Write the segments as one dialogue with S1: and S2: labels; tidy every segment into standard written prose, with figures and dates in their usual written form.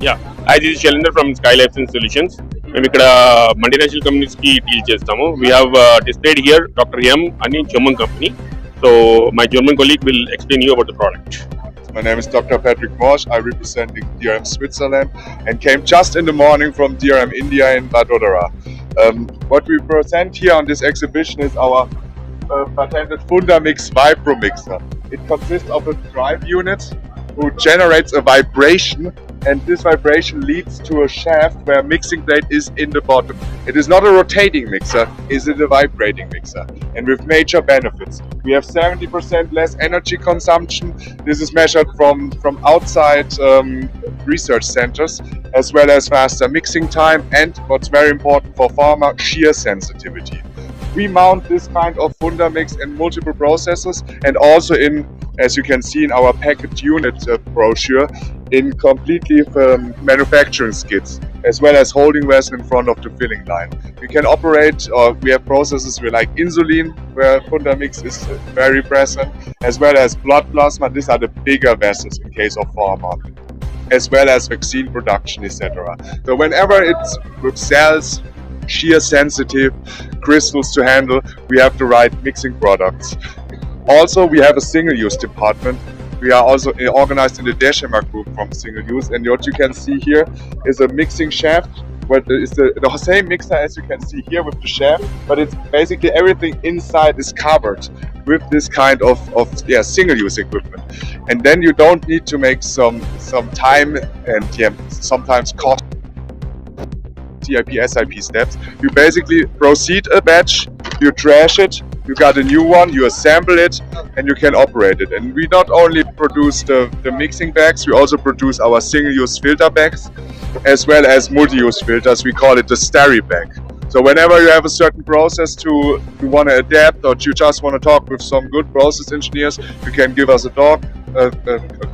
S1: Yeah, as this is Shailendra from Scalable Solutions. మేము ఇక్కడ multinational companies కి deal చేస్తాము. We have displayed here Dr. M అని German company. So my German colleague will explain you about the product.
S2: My name is Dr. Patrick Morsch. I representing DrM Switzerland and came just in the morning from DrM India in Vadodara. What we present here on this exhibition is our patented FUNDAMIX Vibro-Mixer. It consists of a drive unit who generates a vibration, and this vibration leads to a shaft where mixing plate is in the bottom. It is not a rotating mixer, it is a vibrating mixer, and with major benefits. We have 70% less energy consumption. This is measured from outside research centers, as well as faster mixing time, and what's very important for pharma, shear sensitivity. We mount this kind of FUNDAMIX in multiple processes and also in, as you can see in our packaged unit brochure, in completely manufacturing skids, as well as holding vessel in front of the filling line. We can operate, or we have processes like insulin, where FUNDAMIX is very present, as well as blood plasma. These are the bigger vessels in case of pharma, as well as vaccine production, etc. So whenever it's with cells, shear sensitive, crystals to handle, we have the right mixing products. Also, we have a single use department. We are also organized in the DrM group from single use, and what you can see here is a mixing shaft. Where it's the same mixer as you can see here with the shaft, but it's basically everything inside is covered with this kind of single use equipment. And then you don't need to make some time and sometimes cost TIP, SIP steps. You basically proceed a batch, you trash it, you got a new one, you assemble it, and you can operate it. And we not only produce the mixing bags, we also produce our single-use filter bags, as well as multi-use filters. We call it the Steri bag. So whenever you have a certain process you want to adapt, or you just want to talk with some good process engineers, you can give us a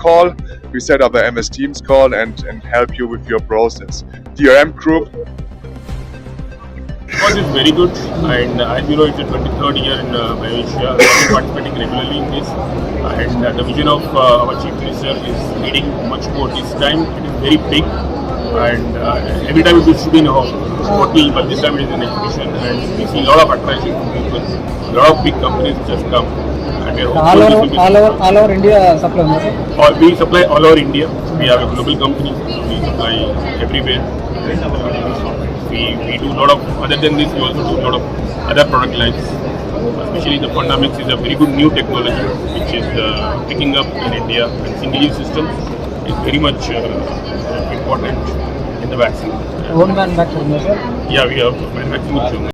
S2: call. We set up a MS Teams call and help you with your process. DrM Group.
S1: It is very good, and as you know, it's the 23rd year in BioAsia. We are participating regularly in this, and the vision of our Chief Minister is leading much more. This time it is very big, and every time it used to be in a hotel, but this time it is an exhibition, and we see a lot of attraction from people. A lot of big companies just come, and we are
S3: all over India supply.
S1: We supply all over India. We are a global company. We supply everywhere. We do a lot of, other than this, we also do a lot of other product lines. Especially the FUNDAMIX is a very good new technology which is picking up in India, and single-use system is very much important in the vaccine.
S3: Own manufacturing, sir?
S1: Yeah, we have manufacturing.